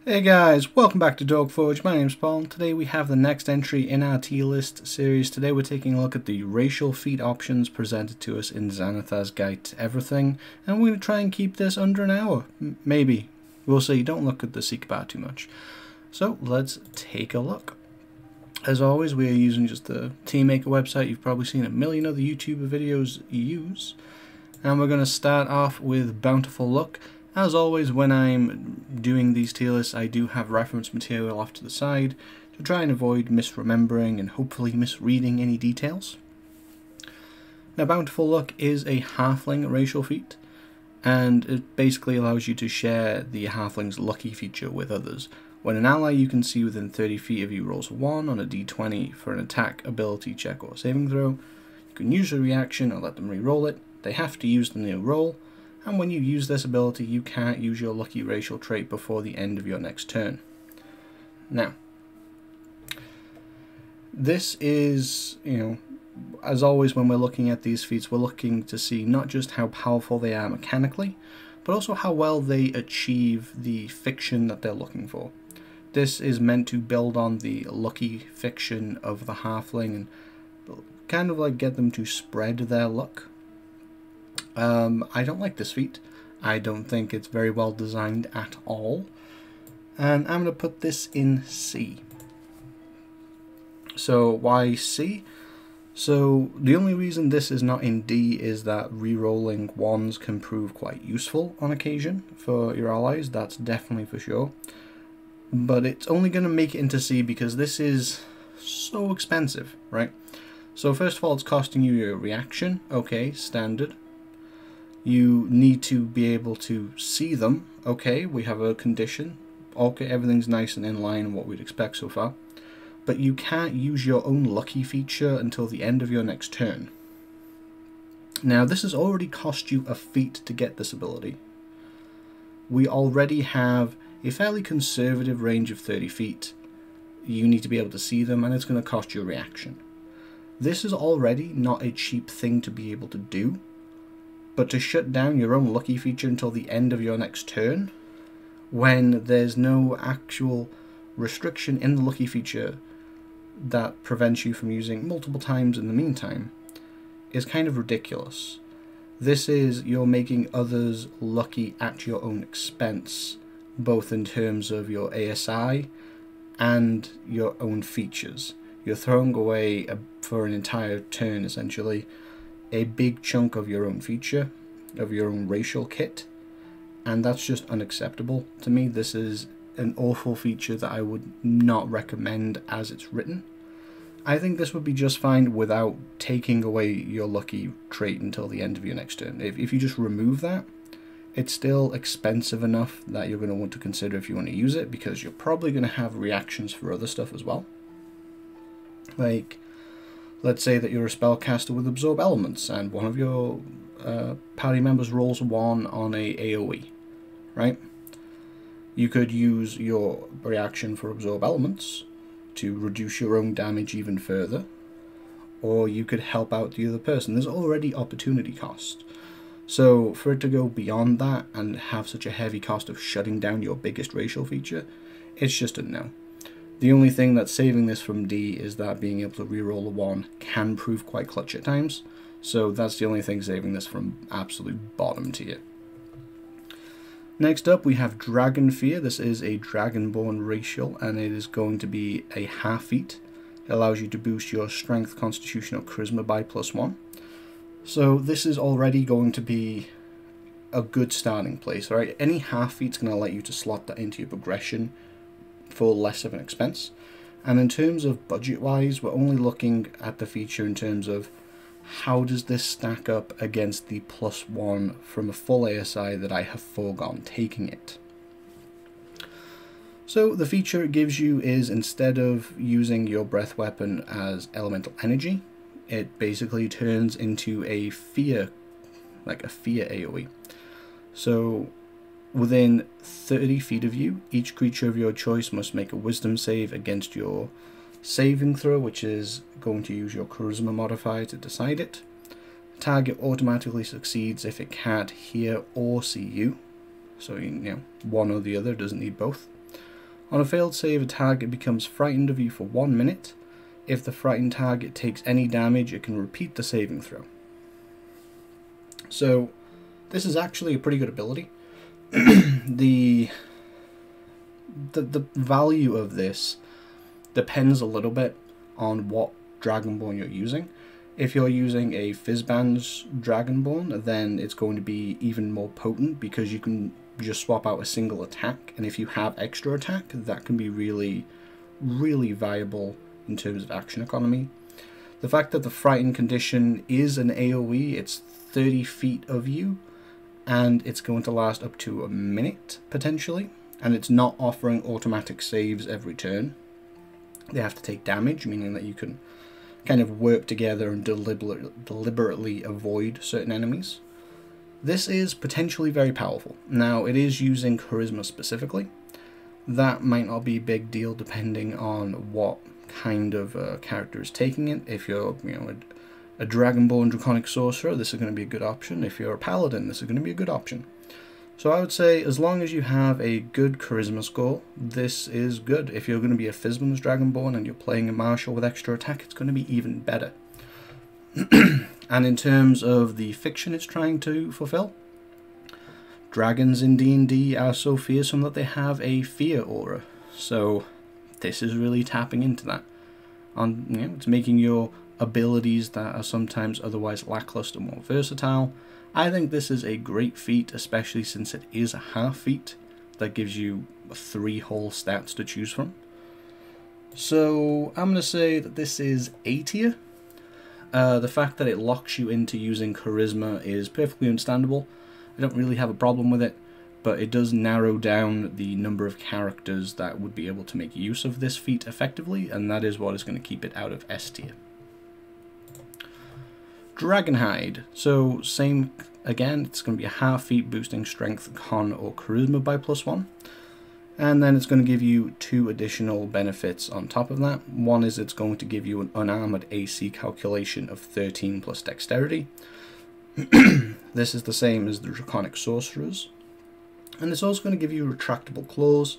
Hey guys, welcome back to Dogforge. My name's Paul. Today we have the next entry in our Tierlist series. Today we're taking a look at the racial feat options presented to us in Xanathar's Guide to Everything, and we're going to try and keep this under an hour. Maybe. We'll see. Don't look at the seek bar too much. So let's take a look. As always, we are using just the Teammaker website. You've probably seen a million other YouTuber videos use. And we're going to start off with Bountiful Luck. As always, when I'm doing these tier lists, I do have reference material off to the side to try and avoid misremembering and hopefully misreading any details. Now, Bountiful Luck is a halfling racial feat, and it basically allows you to share the halfling's lucky feature with others. When an ally you can see within 30 feet of you rolls a 1 on a d20 for an attack, ability check, or saving throw, you can use a reaction or let them re-roll it. They have to use the new roll. And when you use this ability, you can't use your lucky racial trait before the end of your next turn. Now, this is, as always when we're looking at these feats, we're looking to see not just how powerful they are mechanically, but also how well they achieve the fiction that they're looking for. This is meant to build on the lucky fiction of the halfling and kind of like get them to spread their luck. I don't like this feat. I don't think it's very well designed at all. And I'm going to put this in C. So why C? So the only reason this is not in D is that re-rolling 1s can prove quite useful on occasion for your allies. That's definitely for sure. But it's only going to make it into C because this is so expensive, right? So first of all, it's costing you your reaction. Okay, standard. You need to be able to see them. Okay, we have a condition. Okay, everything's nice and in line with what we'd expect so far. But you can't use your own lucky feature until the end of your next turn. Now, this has already cost you a feat to get this ability. We already have a fairly conservative range of 30 feet. You need to be able to see them, and it's going to cost you a reaction. This is already not a cheap thing to be able to do. But to shut down your own lucky feature until the end of your next turn, when there's no actual restriction in the lucky feature that prevents you from using multiple times in the meantime, is kind of ridiculous. This is, you're making others lucky at your own expense, both in terms of your ASI and your own features. You're throwing away, for an entire turn essentially, a big chunk of your own feature, of your own racial kit, and that's just unacceptable to me. This is an awful feature that I would not recommend as it's written. I think this would be just fine without taking away your lucky trait until the end of your next turn. If you just remove that, it's still expensive enough that you're going to want to consider if you want to use it, because you're probably going to have reactions for other stuff as well. Like, let's say that you're a spellcaster with Absorb Elements, and one of your party members rolls a 1 on a AoE, right? You could use your reaction for Absorb Elements to reduce your own damage even further, or you could help out the other person. There's already opportunity cost. So for it to go beyond that and have such a heavy cost of shutting down your biggest racial feature, it's just a no. The only thing that's saving this from D is that being able to reroll a 1 can prove quite clutch at times. So that's the only thing saving this from absolute bottom tier. Next up we have Dragon Fear. This is a Dragonborn racial, and it is going to be a half feat. It allows you to boost your Strength, Constitution, or Charisma by +1. So this is already going to be a good starting place, right? Any half feat's going to let you to slot that into your progression for less of an expense. And in terms of budget wise, we're only looking at the feature in terms of how does this stack up against the +1 from a full ASI that I have foregone taking it. So the feature it gives you is, instead of using your breath weapon as elemental energy, it basically turns into a fear, like a fear AoE. So within 30 feet of you, each creature of your choice must make a wisdom save against your saving throw, which is going to use your charisma modifier to decide it. Target automatically succeeds if it can't hear or see you. So, one or the other, doesn't need both. On a failed save, a target becomes frightened of you for 1 minute. If the frightened target takes any damage, it can repeat the saving throw. So this is actually a pretty good ability. The value of this depends a little bit on what Dragonborn you're using. If you're using a Fizzband's Dragonborn, then it's going to be even more potent because you can just swap out a single attack, and if you have extra attack, that can be really, really viable in terms of action economy. The fact that the Frightened condition is an AoE, it's 30 feet of you, and it's going to last up to a minute, potentially, and it's not offering automatic saves every turn. They have to take damage, meaning that you can kind of work together and deliberately avoid certain enemies. This is potentially very powerful. Now, it is using Charisma specifically. That might not be a big deal depending on what kind of character is taking it. If you're, a Dragonborn Draconic Sorcerer, this is going to be a good option. If you're a Paladin, this is going to be a good option. So I would say, as long as you have a good Charisma score, this is good. If you're going to be a Fizzband's Dragonborn and you're playing a Martial with extra attack, it's going to be even better. And in terms of the fiction it's trying to fulfill, dragons in D&D are so fearsome that they have a fear aura. So this is really tapping into that. It's making your abilities that are sometimes otherwise lackluster more versatile. I think this is a great feat, especially since it is a half feat that gives you 3 whole stats to choose from. So I'm going to say that this is A tier. The fact that it locks you into using Charisma is perfectly understandable. I don't really have a problem with it, but it does narrow down the number of characters that would be able to make use of this feat effectively, and that is what is going to keep it out of S tier. Dragonhide. So same again, it's going to be a half feat boosting strength, con, or charisma by +1. And then it's going to give you 2 additional benefits on top of that. One is it's going to give you an unarmored AC calculation of 13 plus dexterity. This is the same as the Draconic Sorcerers. And it's also going to give you retractable claws.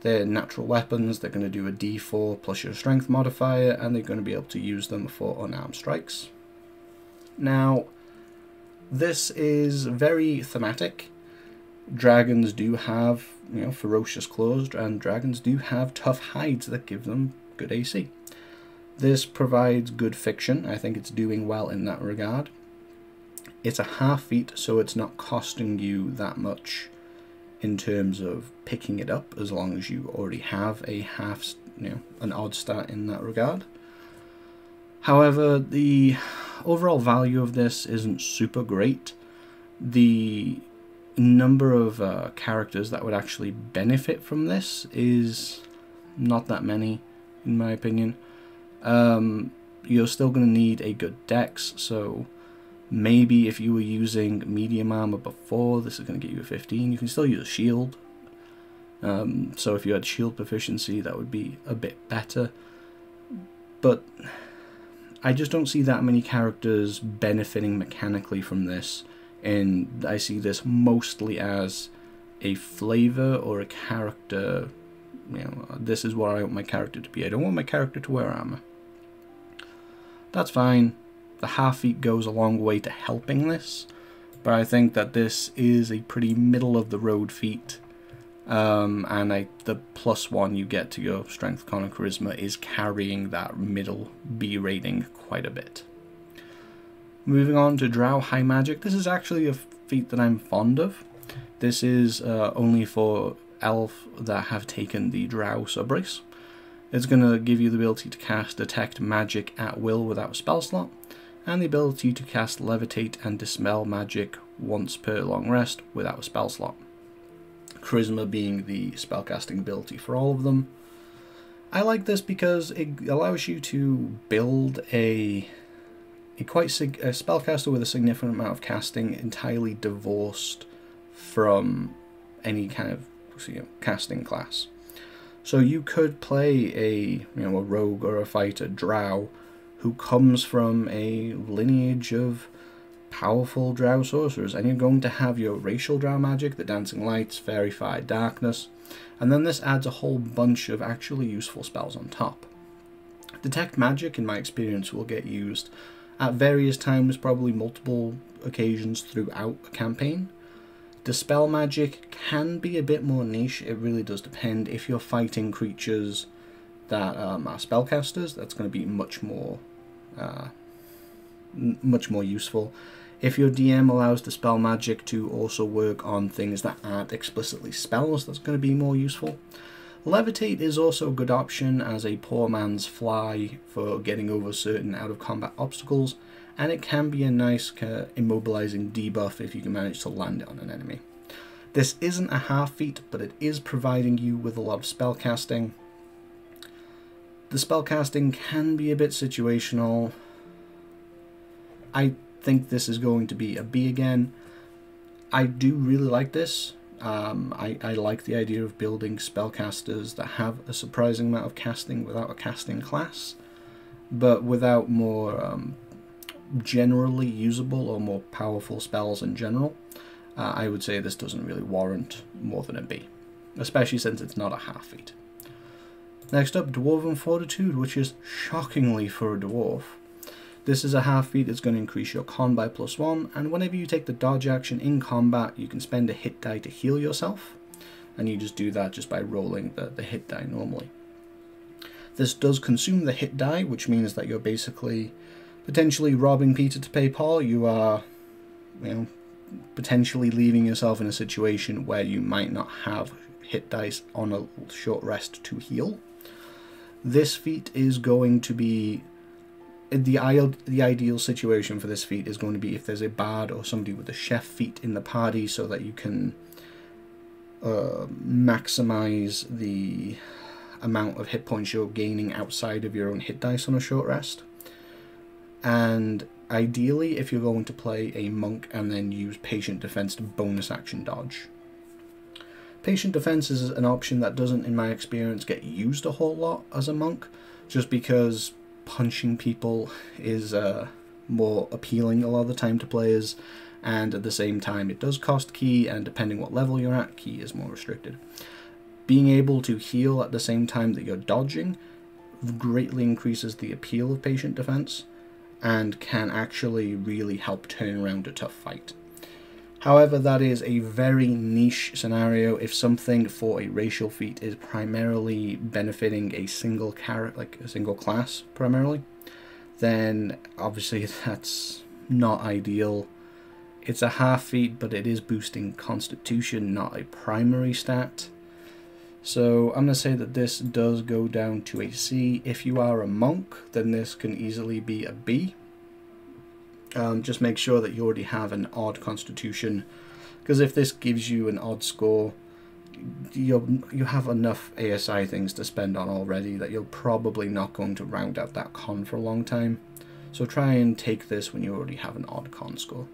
They're natural weapons. They're going to do a d4 plus your strength modifier, and they're going to be able to use them for unarmed strikes. Now, this is very thematic. Dragons do have, ferocious claws, and dragons do have tough hides that give them good AC. This provides good fiction. I think it's doing well in that regard. It's a half feat, so it's not costing you that much in terms of picking it up, as long as you already have a an odd stat in that regard. However, the overall value of this isn't super great. The number of characters that would actually benefit from this is not that many, in my opinion. You're still going to need a good dex, so maybe if you were using medium armor before, this is going to get you a 15. You can still use a shield. So if you had shield proficiency, that would be a bit better. But I just don't see that many characters benefiting mechanically from this, and I see this mostly as a flavor or a character. This is what I want my character to be. I don't want my character to wear armor. That's fine. The half feat goes a long way to helping this, but I think that this is a pretty middle of the road feat. And the +1 you get to your strength, con, and charisma is carrying that middle B rating quite a bit. Moving on to Drow High Magic. This is actually a feat that I'm fond of. This is only for elf that have taken the Drow subrace. It's going to give you the ability to cast Detect Magic at will without a spell slot, and the ability to cast Levitate and Dispel Magic once per long rest without a spell slot. Charisma being the spellcasting ability for all of them. I like this because it allows you to build a spellcaster with a significant amount of casting entirely divorced from any kind of casting class. So you could play a rogue or a fighter drow who comes from a lineage of powerful drow sorcerers, and you're going to have your racial drow magic, the dancing lights, fairy fire, darkness, and then this adds a whole bunch of actually useful spells on top. Detect magic, in my experience, will get used at various times, probably multiple occasions throughout a campaign. Dispel magic can be a bit more niche. It really does depend. If you're fighting creatures that are spellcasters, that's going to be much more useful. If your DM allows dispel magic to also work on things that aren't explicitly spells, that's going to be more useful. Levitate is also a good option as a poor man's fly for getting over certain out-of-combat obstacles, and it can be a nice immobilizing debuff if you can manage to land it on an enemy. This isn't a half feat, but it is providing you with a lot of spellcasting. The spellcasting can be a bit situational. I think this is going to be a B again. I do really like this. I like the idea of building spellcasters that have a surprising amount of casting without a casting class, but without more generally usable or more powerful spells in general. I would say this doesn't really warrant more than a B, especially since it's not a half feat. Next up, Dwarven Fortitude, which is shockingly for a dwarf. This is a half feat. It's going to increase your con by +1, and whenever you take the dodge action in combat, you can spend a hit die to heal yourself, and you just do that just by rolling the hit die normally. This does consume the hit die, which means that you're basically potentially robbing Peter to pay Paul. You are, potentially leaving yourself in a situation where you might not have hit dice on a short rest to heal. This feat is going to be the ideal situation for this feat is going to be if there's a bard or somebody with a chef feat in the party, so that you can maximize the amount of hit points you're gaining outside of your own hit dice on a short rest. And ideally, if you're going to play a monk and then use patient defense to bonus action dodge. Patient defense is an option that doesn't, in my experience, get used a whole lot as a monk, just because punching people is more appealing a lot of the time to players, and at the same time it does cost ki, and depending what level you're at, ki is more restricted. Being able to heal at the same time that you're dodging greatly increases the appeal of patient defense, and can actually really help turn around a tough fight. However, that is a very niche scenario. If something for a racial feat is primarily benefiting a single character, like a single class primarily, then obviously that's not ideal. It's a half feat, but it is boosting Constitution, not a primary stat. So I'm going to say that this does go down to a C. If you are a monk, then this can easily be a B. Just make sure that you already have an odd Constitution, because if this gives you an odd score, you have enough ASI things to spend on already that you're probably not going to round out that con for a long time. So try and take this when you already have an odd con score.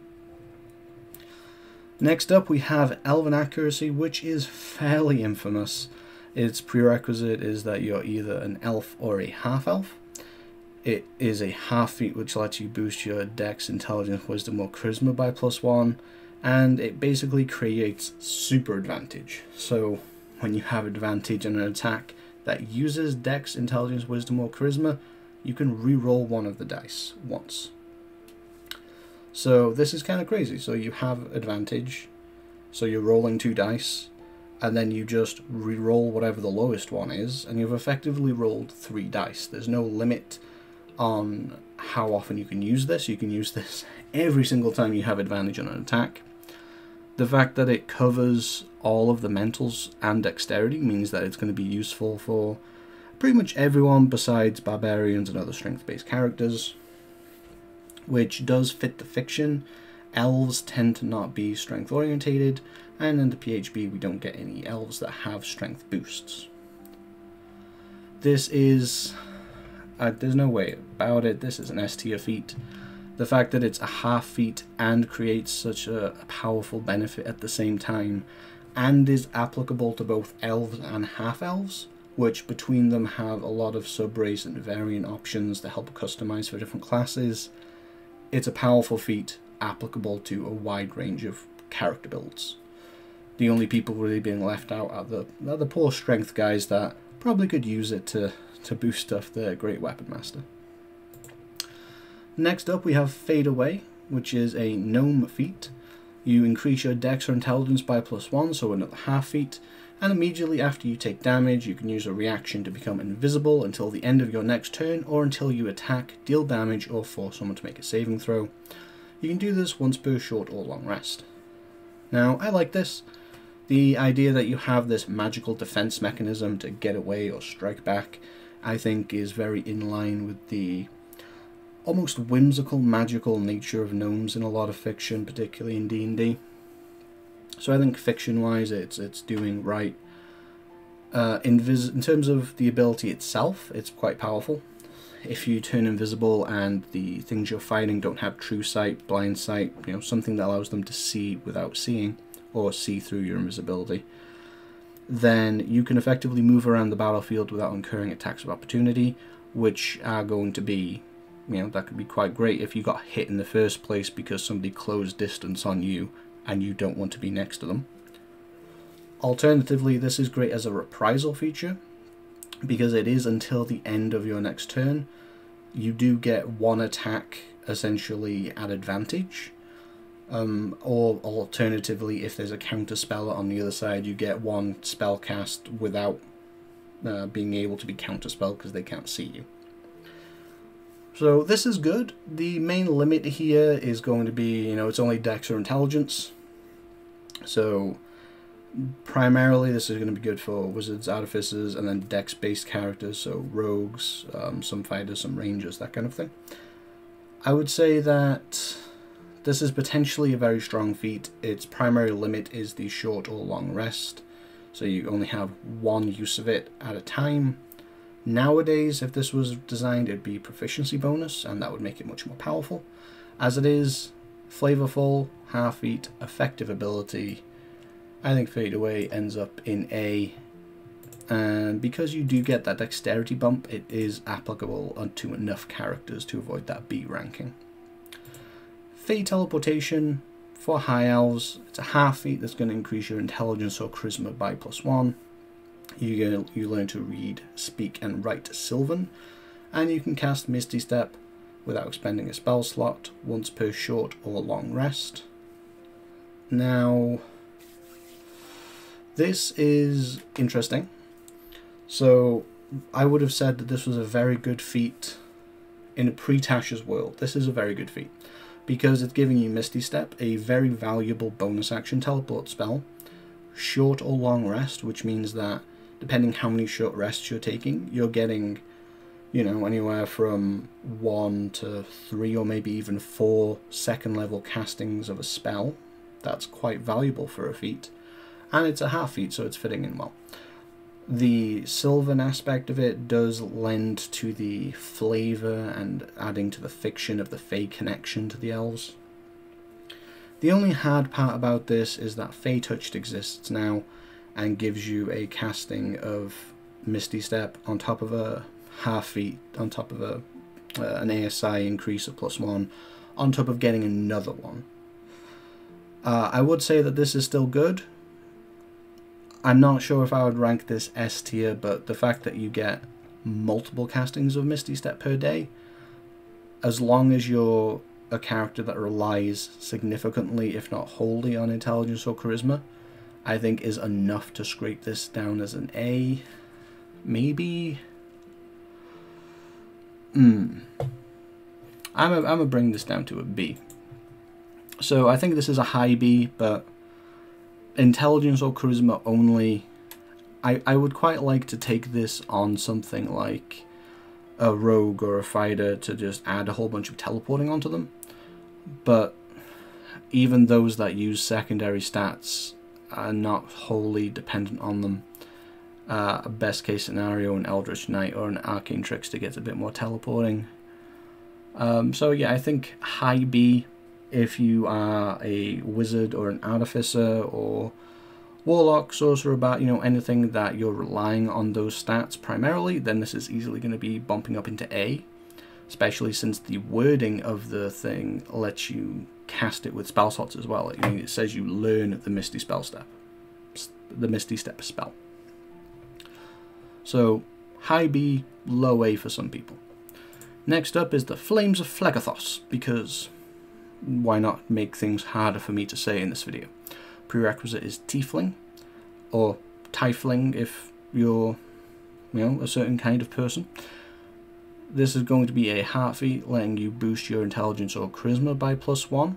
Next up we have Elven Accuracy, which is fairly infamous. Its prerequisite is that you're either an elf or a half-elf. It is a half feat which lets you boost your Dex, Intelligence, Wisdom or Charisma by +1, and it basically creates super advantage. So when you have advantage on an attack that uses Dex, Intelligence, Wisdom or Charisma, you can re-roll one of the dice once. So this is kind of crazy. So you have advantage, so you're rolling 2 dice, and then you just re-roll whatever the lowest one is, and you've effectively rolled 3 dice. There's no limit on how often you can use this. You can use this every single time you have advantage on an attack. The fact that it covers all of the mentals and dexterity means that it's going to be useful for pretty much everyone besides barbarians and other strength-based characters, which does fit the fiction. Elves tend to not be strength-orientated, and in the PHB we don't get any elves that have strength boosts. This is... there's no way about it. This is an S tier feat. The fact that it's a half feat and creates such a powerful benefit at the same time, and is applicable to both elves and half-elves, which between them have a lot of sub-race and variant options to help customize for different classes. It's a powerful feat applicable to a wide range of character builds. The only people really being left out are the poor strength guys that probably could use it to boost up their Great Weapon Master. Next up we have Fade Away, which is a gnome feat. You increase your dex or intelligence by +1, so another half feat, and immediately after you take damage you can use a reaction to become invisible until the end of your next turn, or until you attack, deal damage, or force someone to make a saving throw. You can do this once per short or long rest. Now, I like this. The idea that you have this magical defense mechanism to get away or strike back, I think is very in line with the almost whimsical, magical nature of gnomes in a lot of fiction, particularly in D&D. So I think fiction-wise it's doing right. In terms of the ability itself, it's quite powerful. If you turn invisible and the things you're fighting don't have true sight, blind sight, something that allows them to see without seeing, or see through your invisibility, then you can effectively move around the battlefield without incurring attacks of opportunity, which are going to be, that could be quite great if you got hit in the first place because somebody closed distance on you and you don't want to be next to them. Alternatively, this is great as a reprisal feature, because it is until the end of your next turn. You do get one attack essentially at advantage, or alternatively, if there's a counter spell on the other side, you get one spell cast without being able to be counterspelled because they can't see you. So this is good. The main limit here is going to be, it's only dex or intelligence. So primarily this is going to be good for wizards, artificers, and then dex-based characters, so rogues, some fighters, some rangers, that kind of thing. I would say that this is potentially a very strong feat. Its primary limit is the short or long rest, so you only have one use of it at a time. Nowadays, if this was designed, it'd be proficiency bonus, and that would make it much more powerful. As it is, flavorful, half feat, effective ability, I think Fade Away ends up in A, and because you do get that dexterity bump, it is applicable to enough characters to avoid that B ranking. Fade Teleportation, for High Elves, it's a half feat that's going to increase your intelligence or charisma by +1. You learn to read, speak, and write Sylvan, and you can cast Misty Step without expending a spell slot once per short or long rest. Now, this is interesting. So, I would have said that this was a very good feat in a pre-Tasha's world. This is a very good feat, because it's giving you Misty Step, a very valuable bonus action teleport spell, short or long rest, which means that depending how many short rests you're taking, you're getting, anywhere from 1 to 3 or maybe even 4 second level castings of a spell. That's quite valuable for a feat. And it's a half feat, so it's fitting in well. The Sylvan aspect of it does lend to the flavour and adding to the fiction of the Fae connection to the elves. The only hard part about this is that Fae Touched exists now and gives you a casting of Misty Step on top of a half feat, on top of an ASI increase of +1, on top of getting another one. I would say that this is still good. I'm not sure if I would rank this S tier, but the fact that you get multiple castings of Misty Step per day, as long as you're a character that relies significantly, if not wholly, on intelligence or charisma, I think is enough to scrape this down as an A. Maybe. I'm gonna bring this down to a B. So I think this is a high B, but intelligence or charisma only, I would quite like to take this on something like a rogue or a fighter to just add a whole bunch of teleporting onto them. But even those that use secondary stats are not wholly dependent on them. A best case scenario, an Eldritch Knight or an Arcane Trickster gets a bit more teleporting. So yeah, I think high B if you are a wizard or an artificer or warlock, sorcerer, about anything that you're relying on those stats primarily, then this is easily going to be bumping up into A, especially since the wording of the thing lets you cast it with spell slots as well. It says you learn the Misty Step spell. So high B, low A for some people. Next up is the Flames of Phlegethos, because why not make things harder for me to say in this video. Prerequisite is Tiefling, or Tiefling if you're, a certain kind of person. This is going to be a heart feat, letting you boost your intelligence or charisma by +1,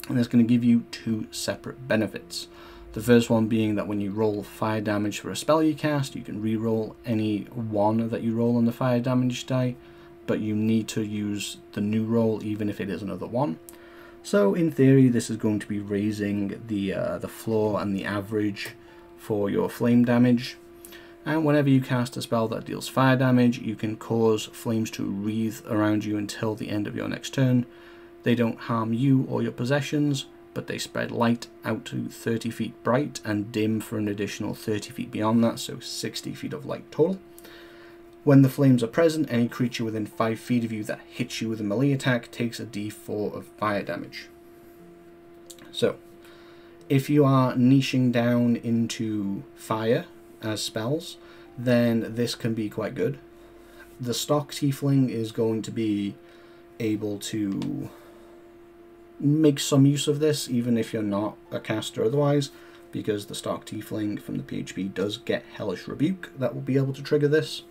and it's going to give you 2 separate benefits. The first one being that when you roll fire damage for a spell you cast, you can re-roll any 1 that you roll on the fire damage die, but you need to use the new roll even if it is another 1. So in theory, this is going to be raising the floor and the average for your flame damage. And whenever you cast a spell that deals fire damage, you can cause flames to wreathe around you until the end of your next turn. They don't harm you or your possessions, but they spread light out to 30 feet bright and dim for an additional 30 feet beyond that, so 60 feet of light total. When the flames are present, any creature within 5 feet of you that hits you with a melee attack takes a d4 of fire damage. So, if you are niching down into fire as spells, then this can be quite good. The stock tiefling is going to be able to make some use of this, even if you're not a caster otherwise, because the stock tiefling from the PHP does get Hellish Rebuke that will be able to trigger this.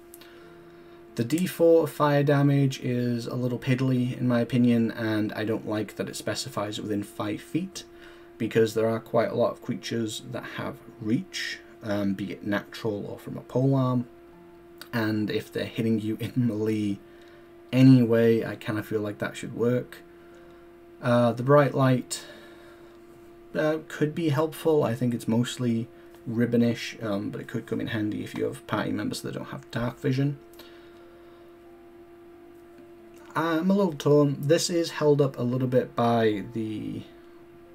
The d4 of fire damage is a little piddly in my opinion, and I don't like that it specifies within 5 feet, because there are quite a lot of creatures that have reach, be it natural or from a polearm, and if they're hitting you in melee anyway, I kind of feel like that should work. The bright light could be helpful. I think it's mostly ribbonish, but it could come in handy if you have party members that don't have dark vision. I'm a little torn. This is held up a little bit by the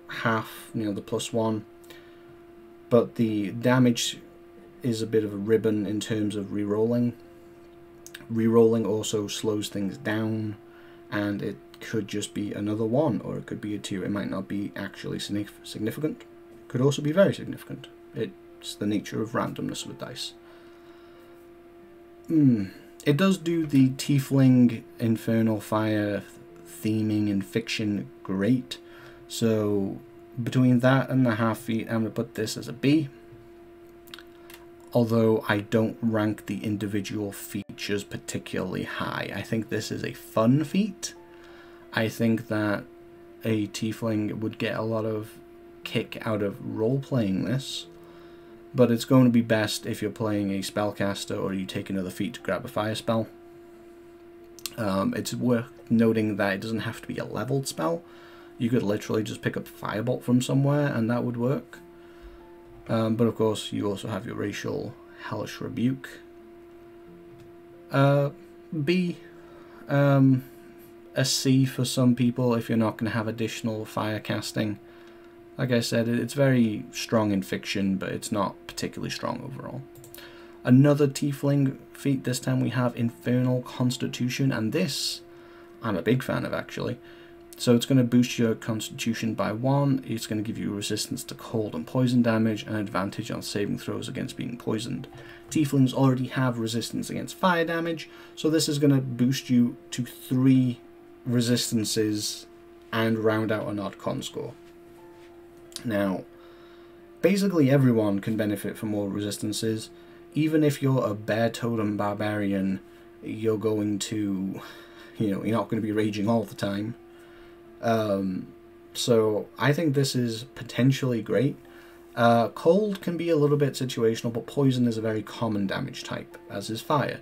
half, the +1, but the damage is a bit of a ribbon in terms of re-rolling. Re-rolling also slows things down, and it could just be another 1, or it could be a 2. It might not be actually significant. It could also be very significant. It's the nature of randomness with dice. It does do the Tiefling Infernal Fire theming and fiction great, so between that and the half feet, I'm going to put this as a B. Although I don't rank the individual features particularly high. I think this is a fun feat. I think that a Tiefling would get a lot of kick out of role-playing this, but it's going to be best if you're playing a spellcaster or you take another feat to grab a fire spell. It's worth noting that it doesn't have to be a leveled spell. You could literally just pick up Firebolt from somewhere and that would work. But of course you also have your racial Hellish Rebuke. B. A C for some people if you're not going to have additional fire casting. Like I said, it's very strong in fiction, but it's not particularly strong overall. Another Tiefling feat, this time we have Infernal Constitution, and this I'm a big fan of actually. So it's going to boost your Constitution by 1, it's going to give you resistance to cold and poison damage, and advantage on saving throws against being poisoned. Tieflings already have resistance against fire damage, so this is going to boost you to 3 resistances and round out an odd con score. Now, basically everyone can benefit from more resistances. Even if you're a bear totem barbarian, you're going to, you're not going to be raging all the time. So I think this is potentially great. Cold can be a little bit situational, but poison is a very common damage type, as is fire.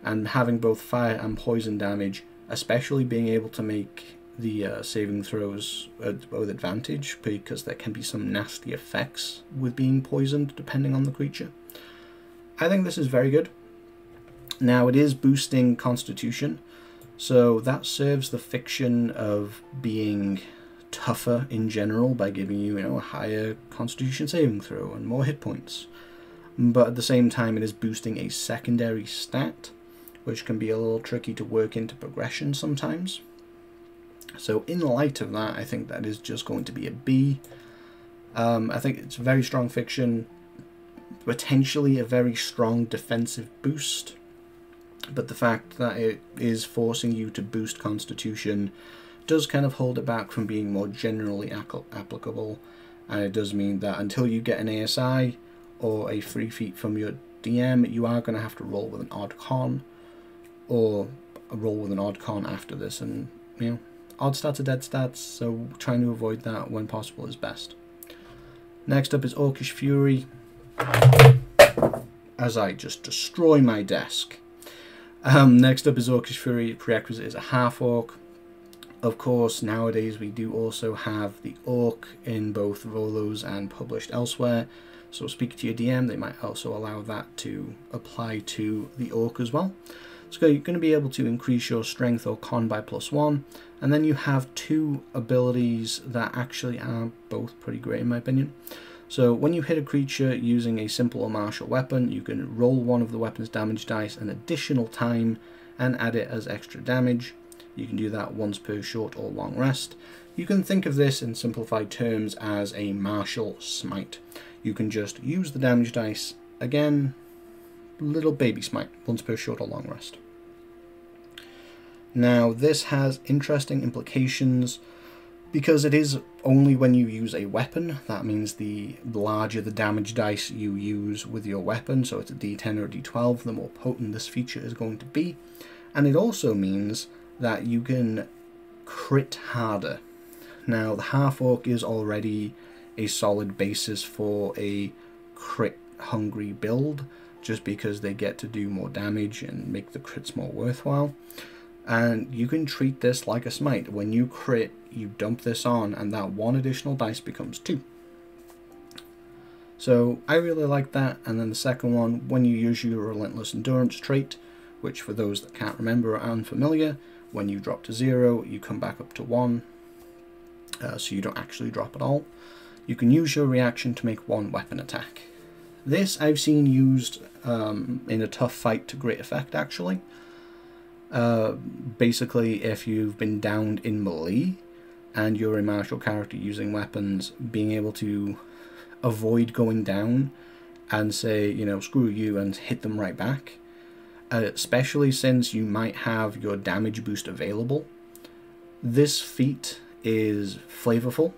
And having both fire and poison damage, especially being able to make the saving throws with advantage, because there can be some nasty effects with being poisoned depending on the creature. I think this is very good. Now it is boosting Constitution, so that serves the fiction of being tougher in general by giving you, a higher Constitution saving throw and more hit points. But at the same time it is boosting a secondary stat, which can be a little tricky to work into progression sometimes. So in light of that, I think that is just going to be a B. I think it's very strong fiction, potentially a very strong defensive boost, but the fact that it is forcing you to boost Constitution does kind of hold it back from being more generally applicable, and it does mean that until you get an ASI or a free feat from your DM, you are going to have to roll with an odd con, or roll with an odd con after this, and you know, odd stats are dead stats, so trying to avoid that when possible is best. Next up is Orcish Fury, as I just destroy my desk. Next up is Orcish Fury. Prerequisite is a half-orc. Of course, nowadays we do also have the orc in both Volos and published elsewhere, so speak to your DM, they might also allow that to apply to the orc as well. So you're going to be able to increase your strength or con by +1, and then you have two abilities that actually are both pretty great in my opinion. So when you hit a creature using a simple or martial weapon, you can roll one of the weapon's damage dice an additional time and add it as extra damage. You can do that once per short or long rest. You can think of this in simplified terms as a martial smite. You can just use the damage dice again, little baby smite, once per short or long rest. Now this has interesting implications because it is only when you use a weapon. That means the larger the damage dice you use with your weapon, so it's a D10 or a D12, the more potent this feature is going to be. And it also means that you can crit harder. Now the half-orc is already a solid basis for a crit hungry build, just because they get to do more damage and make the crits more worthwhile. And you can treat this like a smite. When you crit, you dump this on, and that one additional dice becomes 2. So I really like that. And then the second one, when you use your Relentless Endurance trait, which for those that can't remember or are unfamiliar, when you drop to 0, you come back up to 1, so you don't actually drop at all. You can use your reaction to make one weapon attack. This I've seen used in a tough fight to great effect, actually. Basically, if you've been downed in melee and you're a martial character using weapons, being able to avoid going down and say, you know, screw you, and hit them right back, especially since you might have your damage boost available. This feat is flavorful.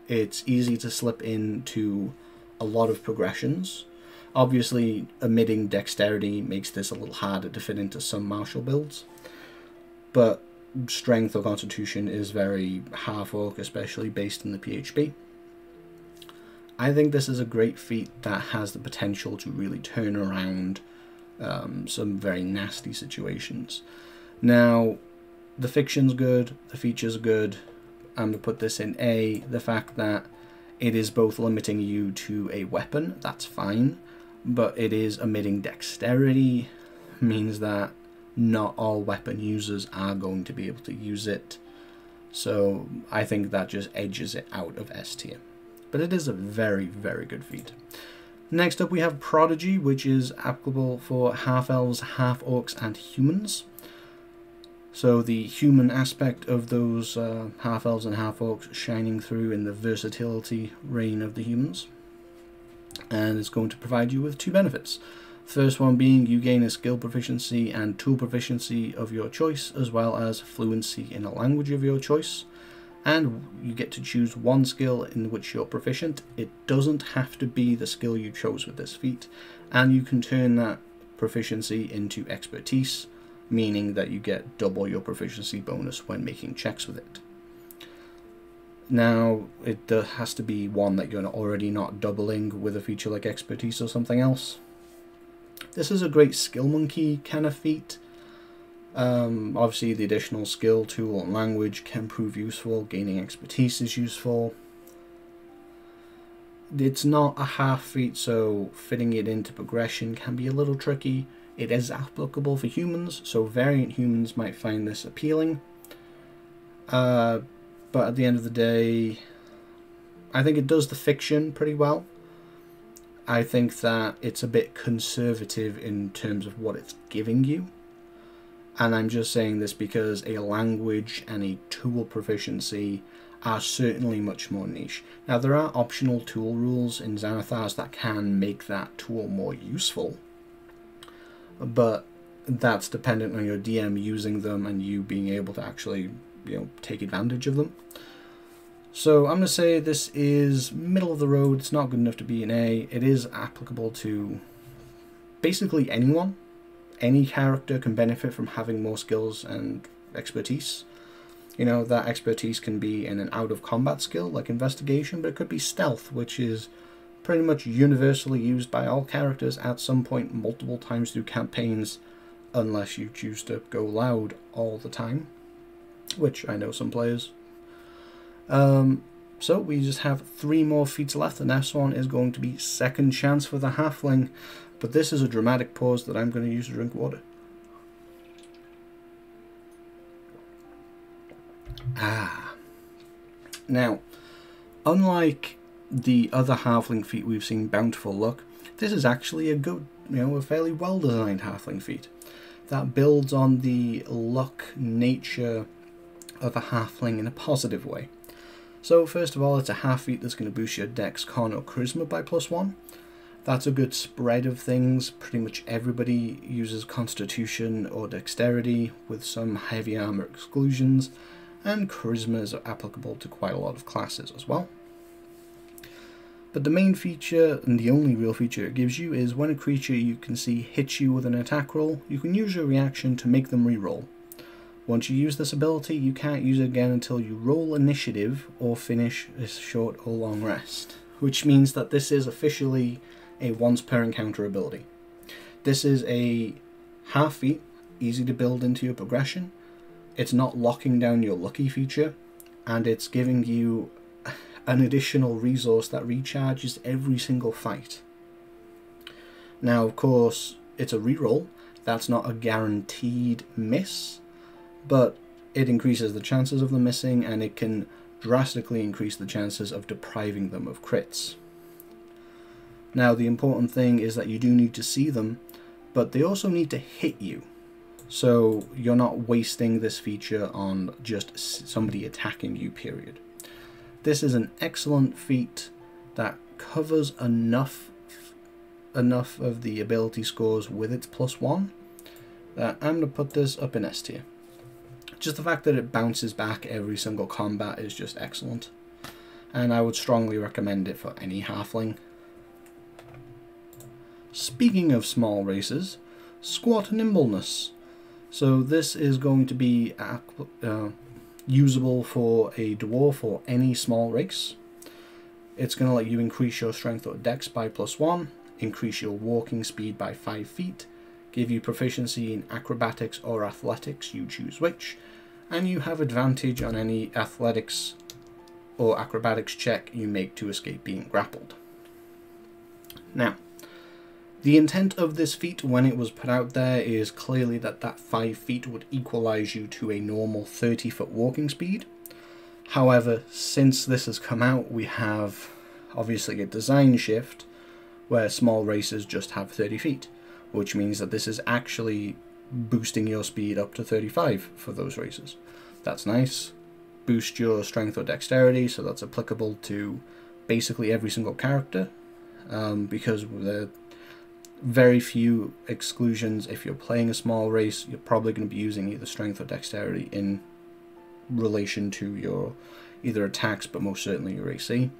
It's easy to slip into a lot of progressions. Obviously, omitting dexterity makes this a little harder to fit into some martial builds, but strength or constitution is very half-orc, especially based in the PHP. I think this is a great feat that has the potential to really turn around some very nasty situations. Now, the fiction's good, the feature's good. I'm going to put this in A. The fact that it is both limiting you to a weapon, that's fine, but it is omitting dexterity, means that not all weapon users are going to be able to use it. So I think that just edges it out of S tier. But it is a very, very good feat. Next up we have Prodigy, which is applicable for half-elves, half-orcs, and humans. So the human aspect of those half-elves and half-orcs shining through in the versatility reign of the humans. And it's going to provide you with 2 benefits. First one being you gain a skill proficiency and tool proficiency of your choice, as well as fluency in a language of your choice. And you get to choose one skill in which you're proficient. It doesn't have to be the skill you chose with this feat, and you can turn that proficiency into expertise, meaning that you get double your proficiency bonus when making checks with it. Now, it has to be one that you're already not doubling with a feature like expertise or something else. This is a great skill monkey kind of feat. Obviously the additional skill, tool, and language can prove useful. Gaining expertise is useful. It's not a half feat, so fitting it into progression can be a little tricky. It is applicable for humans, so variant humans might find this appealing. But at the end of the day, I think it does the fiction pretty well. I think that it's a bit conservative in terms of what it's giving you. And I'm just saying this because a language and a tool proficiency are certainly much more niche. Now, there are optional tool rules in Xanathars that can make that tool more useful, but that's dependent on your DM using them and you being able to actually, take advantage of them. So I'm going to say this is middle of the road. It's not good enough to be an A. It is applicable to basically anyone. Any character can benefit from having more skills and expertise. That expertise can be in an out-of-combat skill like investigation, but it could be stealth, which is pretty much universally used by all characters at some point multiple times through campaigns, unless you choose to go loud all the time, which I know some players. So we just have 3 more feats left. The next one is going to be Second Chance for the Halfling, but this is a dramatic pause that I'm going to use to drink water. Now, unlike the other halfling feat we've seen, Bountiful Luck, this is actually a good, a fairly well-designed halfling feat that builds on the luck nature of a halfling in a positive way. So first of all, it's a half feat that's going to boost your Dex, Con, or Charisma by +1. That's a good spread of things. Pretty much everybody uses Constitution or Dexterity with some heavy armor exclusions, and Charisma is applicable to quite a lot of classes as well. But the main feature, and the only real feature it gives you, is when a creature you can see hits you with an attack roll, you can use your reaction to make them reroll. Once you use this ability, you can't use it again until you roll initiative or finish a short or long rest, which means that this is officially a once per encounter ability. This is a half feat, easy to build into your progression. It's not locking down your lucky feature, and it's giving you an additional resource that recharges every single fight. Now, of course, it's a reroll. That's not a guaranteed miss, but it increases the chances of them missing, and it can drastically increase the chances of depriving them of crits. Now, the important thing is that you do need to see them, but they also need to hit you. So you're not wasting this feature on just somebody attacking you, period. This is an excellent feat that covers enough of the ability scores with its +1 that I'm going to put this up in S tier. Just the fact that it bounces back every single combat is just excellent, and I would strongly recommend it for any halfling. Speaking of small races, Squat Nimbleness. So this is going to be usable for a dwarf or any small race. It's going to let you increase your strength or dex by +1, increase your walking speed by 5 feet, give you proficiency in acrobatics or athletics, you choose which, and you have advantage on any athletics or acrobatics check you make to escape being grappled. Now, the intent of this feat when it was put out there is clearly that 5 feet would equalize you to a normal 30-foot walking speed. However, since this has come out, we have obviously a design shift where small races just have 30 feet, which means that this is actually boosting your speed up to 35 for those races. That's nice. Boost your strength or dexterity, so that's applicable to basically every single character, because the very few exclusions. If you're playing a small race, you're probably going to be using either strength or dexterity in relation to your either attacks, but most certainly your AC.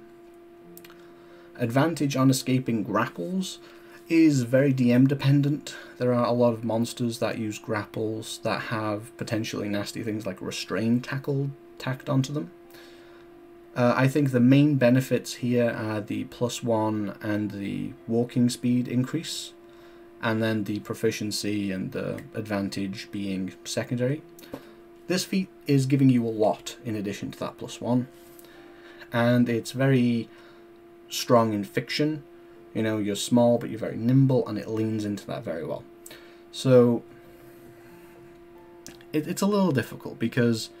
Advantage on escaping grapples is very DM dependent. There are a lot of monsters that use grapples that have potentially nasty things like restrain tacked onto them. I think the main benefits here are the +1 and the walking speed increase, and then the proficiency and the advantage being secondary. This feat is giving you a lot in addition to that +1, and it's very strong in fiction. You know, you're small but you're very nimble, and it leans into that very well. So it's a little difficult because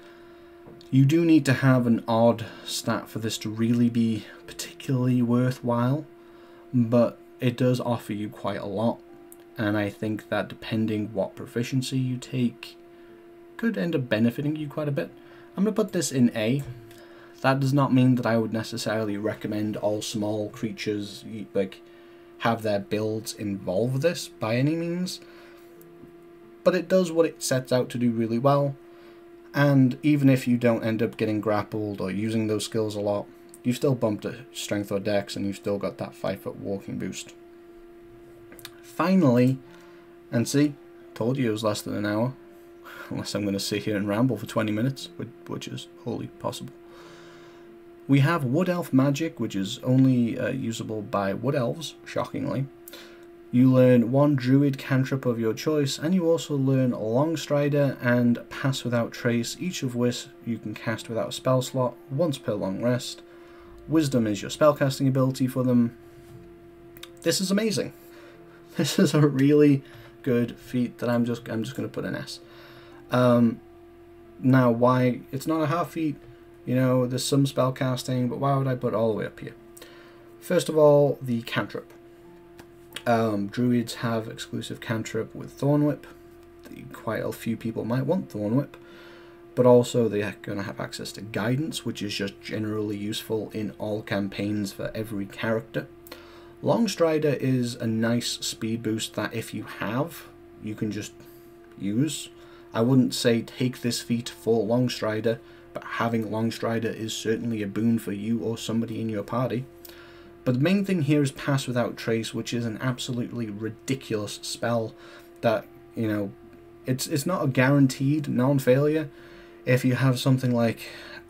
you do need to have an odd stat for this to really be particularly worthwhile, but it does offer you quite a lot, and I think that depending what proficiency you take, could end up benefiting you quite a bit. I'm going to put this in A. That does not mean that I would necessarily recommend all small creatures like have their builds involve this by any means, but it does what it sets out to do really well. And even if you don't end up getting grappled or using those skills a lot, you've still bumped a strength or dex and you've still got that 5-foot walking boost. Finally, and see, told you it was less than an hour, unless I'm going to sit here and ramble for 20 minutes, which is wholly possible. We have Wood Elf Magic, which is only usable by Wood Elves, shockingly. You learn 1 Druid cantrip of your choice, and you also learn Longstrider and Pass Without Trace, each of which you can cast without a spell slot, once per long rest. Wisdom is your spellcasting ability for them. This is amazing. This is a really good feat that I'm just going to put an S. Now, why it's not a half feat? You know, there's some spellcasting, but why would I put it all the way up here? First of all, the cantrip. Druids have exclusive cantrip with Thorn Whip. Quite a few people might want Thorn Whip, but also they're going to have access to Guidance, which is just generally useful in all campaigns for every character. Longstrider is a nice speed boost that if you have, you can just use. I wouldn't say take this feat for Longstrider, but having Longstrider is certainly a boon for you or somebody in your party. But the main thing here is Pass Without Trace, which is an absolutely ridiculous spell that, you know, it's not a guaranteed non-failure. If you have something like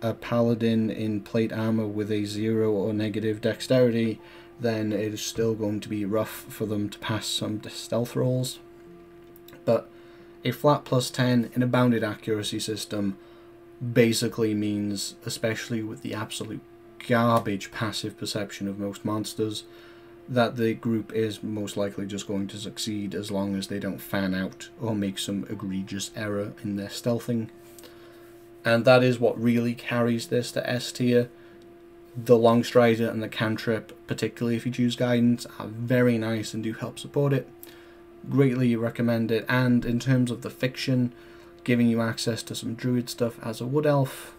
a paladin in plate armor with a 0 or negative dexterity, then it is still going to be rough for them to pass some stealth rolls. But a flat +10 in a bounded accuracy system basically means, especially with the absolute garbage passive perception of most monsters, that the group is most likely just going to succeed as long as they don't fan out or make some egregious error in their stealthing. And that is what really carries this to S tier. The Longstrider and the cantrip, particularly if you choose Guidance, are very nice and do help support it. Greatly recommend it. And in terms of the fiction, giving you access to some druid stuff as a wood elf,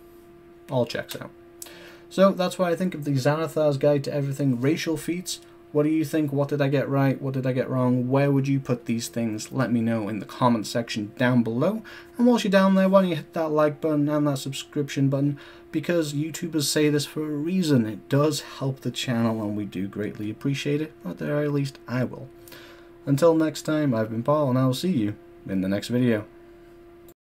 all checks out. So that's what I think of the Xanathar's Guide to Everything racial feats. What do you think? What did I get right? What did I get wrong? Where would you put these things? Let me know in the comment section down below. And whilst you're down there, why don't you hit that like button and that subscription button? Because YouTubers say this for a reason. It does help the channel and we do greatly appreciate it. At the very least, I will. Until next time, I've been Paul and I will see you in the next video.